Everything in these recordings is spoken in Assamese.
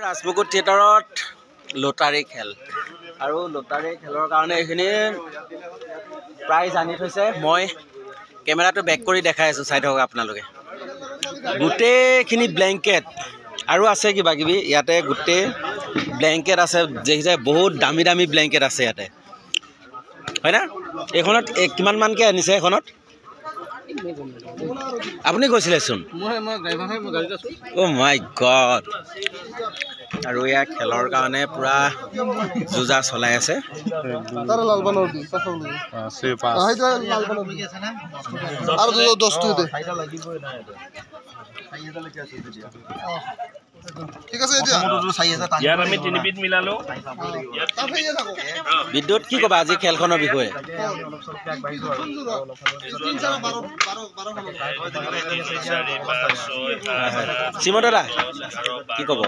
ৰাজপুকুৰ থিয়েটাৰত লটাৰী খেল আৰু লটাৰী খেলৰ কাৰণে এইখিনি প্ৰাইজ আনি থৈছে। মই কেমেৰাটো বেক কৰি দেখাই আছোঁ, চাই থাকক আপোনালোকে। গোটেইখিনি ব্লেংকেট আৰু আছে কিবা কিবি ইয়াতে, গোটেই ব্লেংকেট আছে, দেখিছে বহুত দামী দামী ব্লেংকেট আছে ইয়াতে, হয় না? এইখনত কিমান মানকৈ আনিছে? এইখনত আপুনি গৈছিলেচোন। অ' মাই গড। আৰু ইয়াৰ খেলৰ কাৰণে পুৰা যুঁজা চলাই আছে। ঠিক আছে, ইয়াত আমি তিনিবিধ মিলালো। বিদ্যুৎ, কি ক'বা আজি খেলখনৰ বিষয়ে? শ্ৰীমন্ত দাদা কি ক'ব?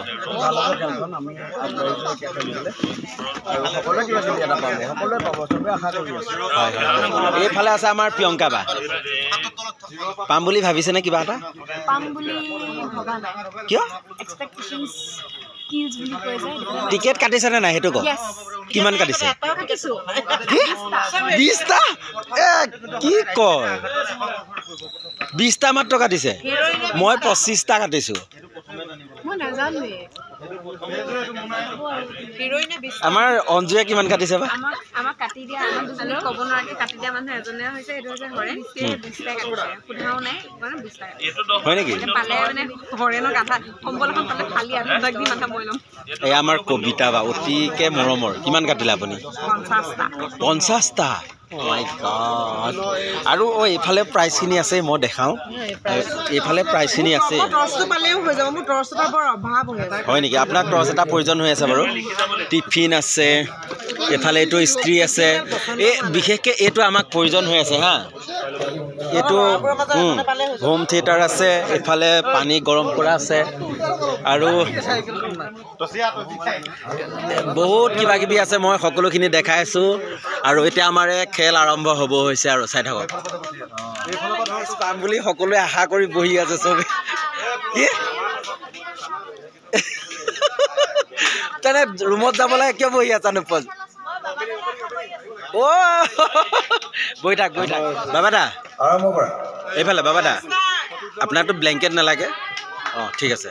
এইফালে আছে আমাৰ প্ৰিয়ংকা বা, পাম বুলি ভাবিছেনে কিবা এটা? কিয়? টিকেট কাটিছেনে নাই সেইটো কওক। কিমান কাটিছে? 20টা? কি কয়, 20টা মাত্ৰ কাটিছে? মই 25টা কাটিছোঁ। আমাৰ অঞ্জুৱে কিমান কাটিছে বা? হয় নেকি? এই আমাৰ কবিতা বা অতিকে মৰমৰ। কিমান কাটিলে আপুনি? 50টা। আৰু এইফালে প্ৰাইজখিনি আছে, মই দেখাওঁ। এইফালে প্ৰাইজখিনি আছে। হয় নেকি? আপোনাক টৰ্চ এটা প্ৰয়োজন হৈ আছে বাৰু। টিফিন আছে, এইফালে এইটো ইস্ত্ৰি আছে। এই বিশেষকৈ এইটো আমাক প্ৰয়োজন হৈ আছে হা। এইটো হোম থিয়েটাৰ আছে, এইফালে পানী গৰম কৰা আছে আৰু বহুত কিবা কিবি আছে। মই সকলোখিনি দেখাই আছোঁ আৰু এতিয়া আমাৰ খেল আৰম্ভ হ'ব হৈছে আৰু চাই থাকক। পাম বুলি সকলোৱে আশা কৰি বহি আছে চবে। কি তেনে ৰুমত যাবলৈ কিয় বহি আছা নোপোৱা? অ' বহি থাক বহি থাক। বাবা দা এইফালে, বাবা দা আপোনাৰতো ব্লেংকেট নালাগে? অঁ ঠিক আছে।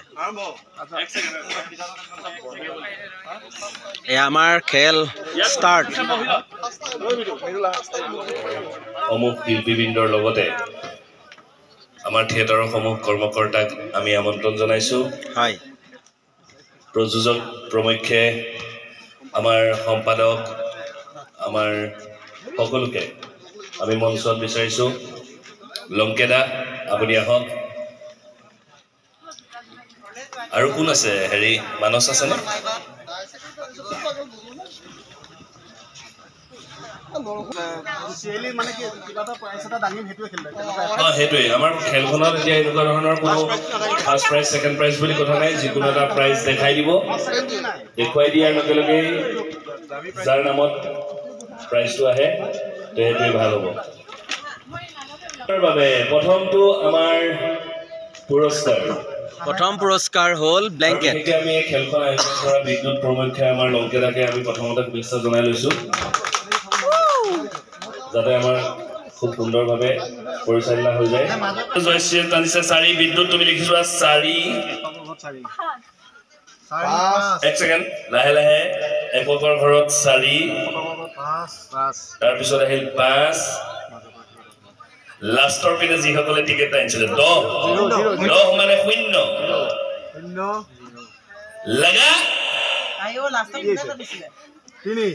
এয়া আমাৰ খেল ষ্টাৰ্ট। সমূহ শিল্পীবৃন্দৰ লগতে আমাৰ থিয়েটাৰৰ সমূহ কৰ্মকৰ্তাক আমি আমন্ত্ৰণ জনাইছোঁ। হয়, প্ৰযোজক প্ৰমুখ্যে আমাৰ সম্পাদক, আমাৰ সকলোকে আমি মঞ্চত বিচাৰিছোঁ। লংকেদা আপুনি আহক। আৰু কোন আছে? হেৰি মানস আছেনে? সেইটোৱে আমাৰ খেলখনত এতিয়া এনেকুৱা ধৰণৰ কোনো ফাৰ্ষ্ট প্ৰাইজ ছেকেণ্ড প্ৰাইজ বুলি কথা নাই। যিকোনো এটা প্ৰাইজ দেখাই দিব। দেখুৱাই দিয়াৰ লগে লগেই যাৰ নামত প্ৰাইজটো আহে সেইটোৱে ভাল হ'ব। বাবে প্ৰথমটো আমাৰ পুৰস্কাৰ, প্ৰথম পুৰস্কাৰ হ'ল ব্লেংকেট। আমি এই খেলখন আয়োজন কৰা বিদ্যুৎ প্ৰমুখ্যে আমাৰ লংকেদাকে আমি প্ৰথমতে শুভেচ্ছা জনাই লৈছোঁ, যাতে আমাৰ খুব সুন্দৰভাৱে পৰিচালনা হৈ যায়। জয়শ্ৰী টানিছে 4, বিদ্যুৎ তুমি লিখিছোৱা 4। এক ছেকেণ্ড, লাহে লাহে। এককৰ ঘৰত 4, তাৰপিছত আহিল 5, লাষ্টৰ পিনে যিসকলে টিকেট আনিছিলে 10 মানে 0 লাগা 3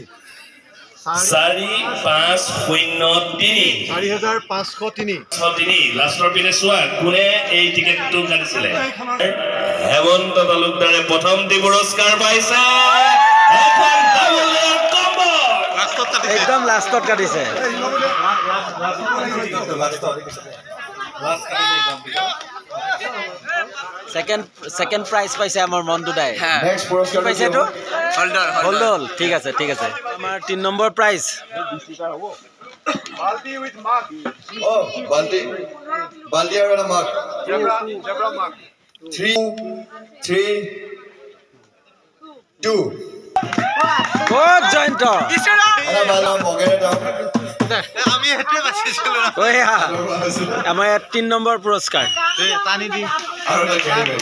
4 5 0 3 4503 লাষ্টৰ পিনে চোৱা কোনে এই টিকেটটো কাটিছিলে। হেমন্ত তালুকদাৰে প্ৰথমটি পুৰস্কাৰ পাইছে। একদম লাষ্টত কাটিছে। সেকেন্ড প্ৰাইজ পাইছে আমাৰ মন্টু দাই। কি পাইছে এইটো? হলডল। ঠিক আছে ঠিক আছে। আমাৰ 3 নম্বৰ prize. Balti with mug. Oh, balti. Balti or a mug. Zebra mug. 3. 2 ক'ত জয়ন্ত এটা ভাল নাম বগেৰে দাম আমাৰ ইয়াত 3 নম্বৰ পুৰস্কাৰ আৰু এটা খেলিমেলি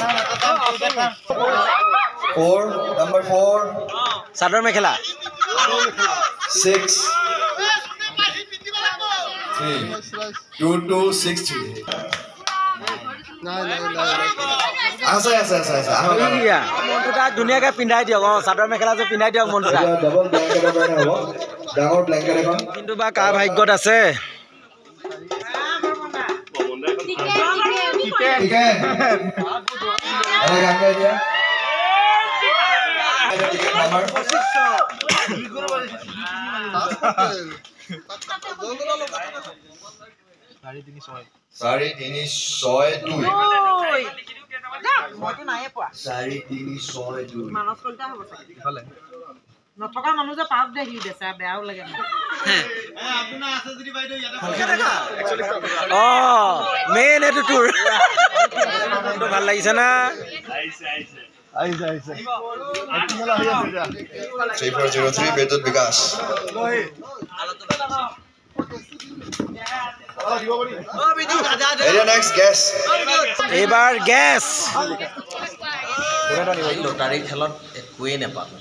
4 number 4 চাদৰ মেখেলা 6 3 2263 আছে মনটো তাক ধুনীয়াকৈ পিন্ধাই দিয়ক চাদৰ মেখেলাযোৰ পিন্ধাই দিয়ক মনটো তাক ডাবল ব্লেংকেট কাৰণে হ'ব ডাঙৰ ব্লেংকেট এখন কিন্তু বা কাৰ ভাগ্যত আছে ঠিক আছে এটা গান গাই দিয়া টিকেট নাম্বাৰ 4362 নথকা মানুহ যে পাপ দেখি বেচা বেয়াও লাগে মেইন এইটো তোৰ ভাল লাগিছে না 3403 বিদ্যুৎ বিকাশ এৰিয়া নেক্সট গেছ এইবাৰ গেছ লটাৰী খেলত একোৱেই নাপালোঁ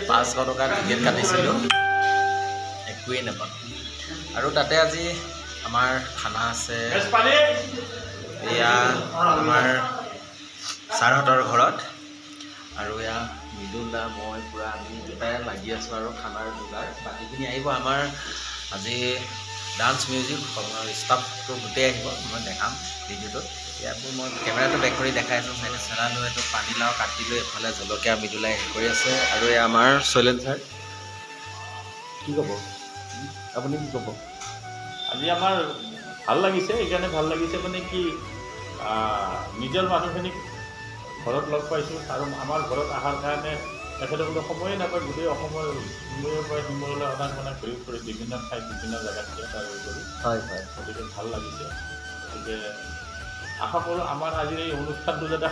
500 টকা টিকেট কাটিছিলোঁ একোৱেই নাপালোঁ আৰু তাতে আজি আমাৰ খানা আছে এয়া আমাৰ ছাৰহঁতৰ ঘৰত আৰু এয়া মৃদুলা মই পূৰা আমি দুটাই লাগি আছোঁ আৰু খানাৰ যোগাৰ বাকীখিনি আহিব আমাৰ আজি ডান্স মিউজিক ষ্টাফটো গোটেই আহিব মই দেখাম ভিডিঅ'টোত ইয়াতো মই কেমেৰাটো বেক কৰি দেখাই আছোঁ চাইডে চেৰা লৈ এইটো পানীলাও কাটি লৈ এফালে জলকীয়া মৃদুলাই হেৰি কৰি আছে আৰু এয়া আমাৰ শৈলেন ছাৰ কি ক'ব আপুনি কি ক'ব আজি আমাৰ ভাল লাগিছে এইকাৰণে ভাল লাগিছে মানে কি নিজৰ মানুহখিনিক ঘৰত লগ পাইছোঁ আৰু আমাৰ ঘৰত অহাৰ কাৰণে তেখেতসকলে সময়ে নাপায় গোটেই অসমৰ সিমূৰৰ পৰা সিমূৰলৈ অনাত মানে ঘূৰি ফুৰি বিভিন্ন ঠাইত বিভিন্ন জেগাত থিয়েটাৰ কৰি হয় গতিকে ভাল লাগিছে গতিকে আশা কৰোঁ আমাৰ আজিৰ এই অনুষ্ঠানটো যাতে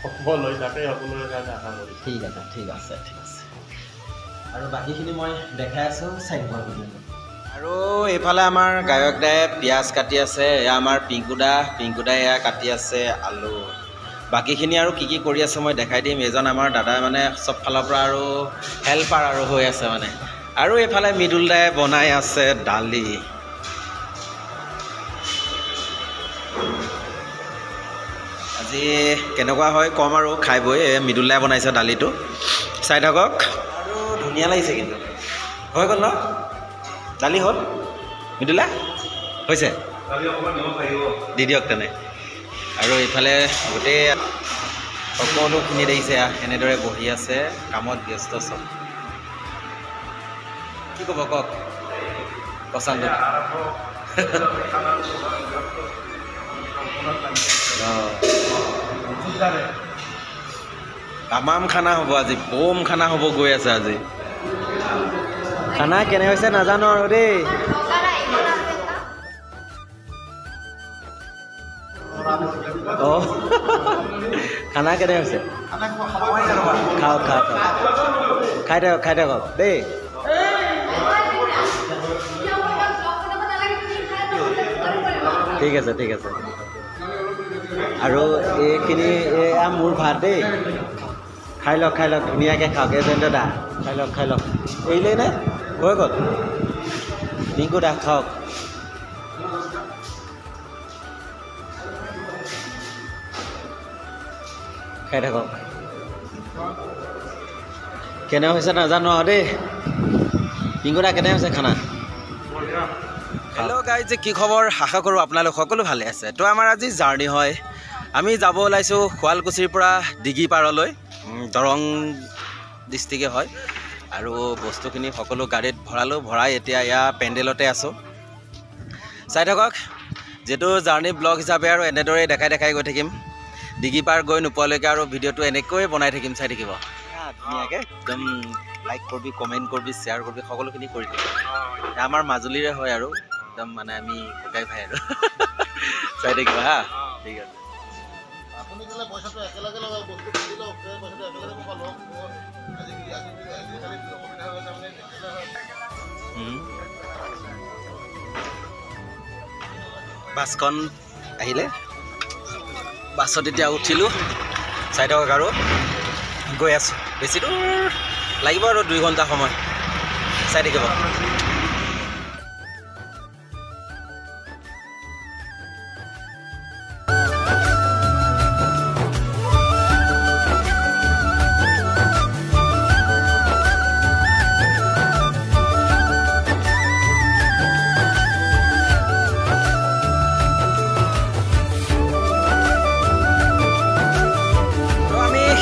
সফল হয় তাকে সকলোৰে কাৰণে আশা কৰিছোঁ ঠিক আছে আৰু বাকীখিনি মই দেখাই আছোঁ চাই আৰু এইফালে আমাৰ গায়ক দায়ে পিঁয়াজ কাটি আছে এয়া আমাৰ পিংকুদাই এয়া কাটি আছে আলু বাকীখিনি আৰু কি কৰি আছে মই দেখাই দিম এজন আমাৰ দাদাই মানে চব ফালৰ পৰা আৰু হেল্পাৰ আৰু হৈ আছে মানে আৰু এইফালে মৃদুল দায়ে বনাই আছে দালি আজি কেনেকুৱা হয় কম আৰু খাই বৈ মৃদুল দায়ে বনাইছে দালিটো চাই থাকক আৰু ধুনীয়া লাগিছে কিন্তু হৈ গ'ল ন দালি হ'ল মৃদুলা হৈছে দি দিয়ক তেনে আৰু এইফালে গোটেই সকলোখিনি দেখিছে এনেদৰে বহি আছে কামত ব্যস্ত চব কি ক'ব কওক প্ৰশান্ত তামাম খানা হ'ব আজি বম খানা হ'ব গৈ আছে আজি খানা কেনে হৈছে নাজানো আৰু দেই খানা কেনে হৈছে খাওক খাই থাকক দেই ঠিক আছে আৰু এইখিনি এয়া মোৰ ভাত দেই খাই লওক ধুনীয়াকৈ খাওক এজেণ্ট দা খাই লওক এৰিলেই নে হৈ গ'ল পিংকু দা খাওক খাই থাকক কেনে হৈছে নাজানো আৰু দেই পিংকু দা কেনে হৈছে খানা হেল্ল' গাইজ যে কি খবৰ আশা কৰোঁ আপোনালোক সকলো ভালে আছে তো আমাৰ আজি জাৰ্ণি হয় আমি যাব ওলাইছোঁ শুৱালকুছিৰ পৰা ডিগিপাৰলৈ দৰং ডিষ্ট্ৰিক্টে হয় আৰু বস্তুখিনি সকলো গাড়ীত ভৰাই এতিয়া এয়া পেণ্ডেলতে আছোঁ চাই থাকক যিহেতু জাৰ্ণি ব্লগ হিচাপে আৰু এনেদৰেই দেখাই গৈ থাকিম ডিগিপাৰ গৈ নোপোৱালৈকে আৰু ভিডিঅ'টো এনেকৈ বনাই থাকিম চাই থাকিব ধুনীয়াকৈ একদম লাইক কৰিবি কমেণ্ট কৰিবি শ্বেয়াৰ কৰিবি সকলোখিনি কৰি থাকিব আমাৰ মাজুলীৰে হয় আৰু একদম মানে আমি ককাই ভাই আৰু চাই থাকিবা হা ঠিক আছে বাছখন আহিলে বাছত এতিয়া উঠিলোঁ চাই থাকক আৰু গৈ আছোঁ বেছি দূৰ লাগিব আৰু 2 ঘণ্টা সময় চাই থাকিব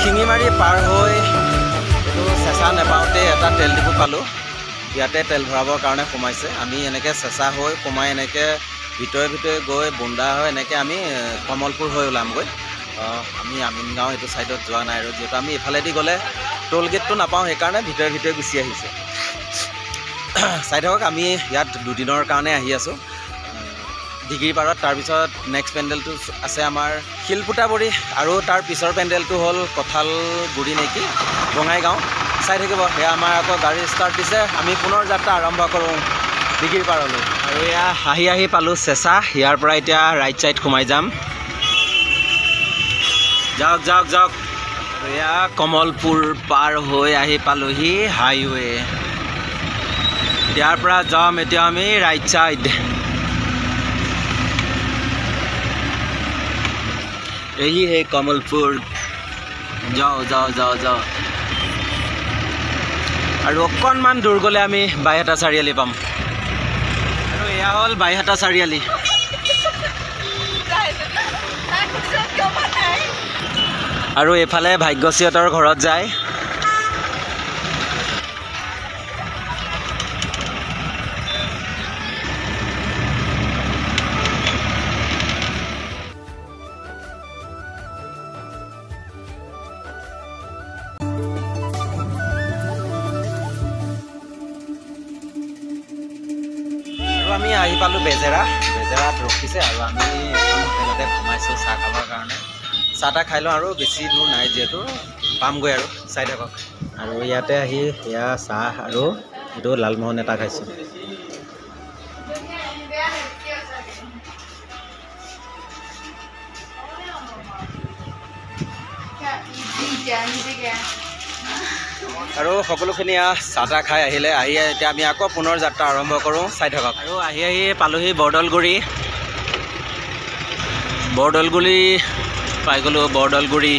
শিঙিমাৰী পাৰ হৈ এইটো চেঁচা নেপাওঁতে এটা তেল ডিপু পালোঁ ইয়াতে তেল ভৰাবৰ কাৰণে সোমাইছে আমি এনেকৈ চেঁচা হৈ সোমাই এনেকৈ ভিতৰে গৈ বুন্দা হৈ এনেকৈ আমি কমলপুৰ হৈ ওলামগৈ আমি আমিনগাঁও এইটো ছাইডত যোৱা নাই আৰু যিহেতু আমি এইফালেদি গ'লে টোল গেটটো নাপাওঁ সেইকাৰণে ভিতৰে গুচি আহিছে চাই থাকক আমি ইয়াত 2 দিনৰ কাৰণে আহি আছোঁ ডিগ্ৰীপাৰত তাৰপিছত নেক্সট পেণ্ডেলটো আছে আমাৰ শিলপুটাবৰী আৰু তাৰ পিছৰ পেণ্ডেলটো হ'ল কঁঠালগুৰি নেকি বঙাইগাঁও চাই থাকিব সেয়া আমাৰ আকৌ গাড়ী ষ্টাৰ্ট দিছে আমি পুনৰ যাত্ৰা আৰম্ভ কৰোঁ ডিগ্ৰীপাৰলৈ আৰু এয়া আহি পালোঁ চেঁচা ইয়াৰ পৰা এতিয়া ৰাইট ছাইড সোমাই যাম যাওক এয়া কমলপুৰ পাৰ হৈ আহি পালোঁহি হাইৱে ইয়াৰ পৰা যাম এতিয়া আমি ৰাইট ছাইড यही है कमलपुर जाओ और अकणमान दूर गले आमी बाईहाटा चारिआली पाम और यह हल बाईहाटा चारिआली और एफाले भाग्यश्रीहतर घरत जाए আমি আহি পালোঁ বেজেৰাত ৰখিছে আৰু আমি এখন হোটেলতে সোমাইছোঁ চাহ খাবৰ কাৰণে চাহ তাহ খাই লওঁ আৰু বেছি দূৰ নাই যিহেতু পামগৈ আৰু চাই থাকক আৰু ইয়াতে আহি এয়া চাহ আৰু এইটো লালমোহন এটা খাইছোঁ আৰু সকলোখিনি চাহ তাহ খাই আহিলে এতিয়া আমি আকৌ পুনৰ যাত্ৰা আৰম্ভ কৰোঁ চাই থাকক আৰু আহি পালোঁহি বৰদলগুৰি পাই গ'লোঁ বৰদলগুৰি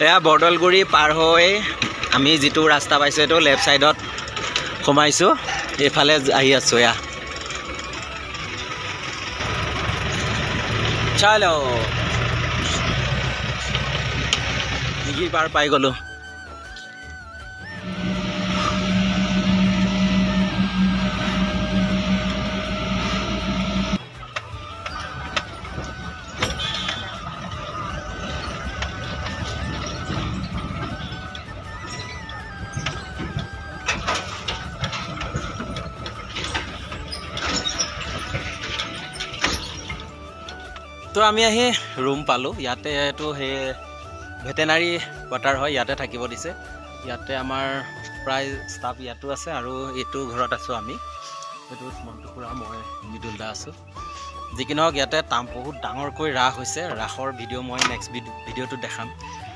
এয়া বৰদলগুৰি পাৰ হৈ আমি যিটো ৰাস্তা পাইছোঁ এইটো লেফ্ট ছাইডত সোমাইছোঁ এইফালে আহি আছোঁ এয়া চালো ডিগ্ৰী পাৰ পাই গ'লোঁ তো আমি আহি ৰুম পালোঁ ইয়াতে এইটো সেই ভেটেনাৰী কোৱাৰ্টাৰ হয় ইয়াতে থাকিব দিছে ইয়াতে আমাৰ প্ৰায় ষ্টাফ ইয়াতো আছে আৰু এইটো ঘৰত আছোঁ আমি এইটো মন্টুপুৰা মই মৃদুল দা আছোঁ যি কি নহওক ইয়াতে বহুত ডাঙৰকৈ ৰাস হৈছে ৰাসৰ ভিডিঅ' মই নেক্সট ভিডিঅ'টো দেখাম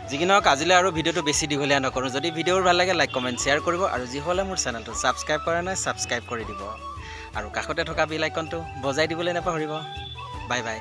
যি কি নহওক আজিলৈ আৰু ভিডিঅ'টো বেছি দীঘলীয়া নকৰোঁ যদি ভিডিঅ'ৰ ভাল লাগে লাইক কমেণ্ট শ্বেয়াৰ কৰিব আৰু যিসকলে মোৰ চেনেলটো ছাবস্ক্ৰাইব কৰা নাই ছাবস্ক্ৰাইব কৰি দিব আৰু কাষতে থকা বেল আইকনটো বজাই দিবলৈ নাপাহৰিব বাই বাই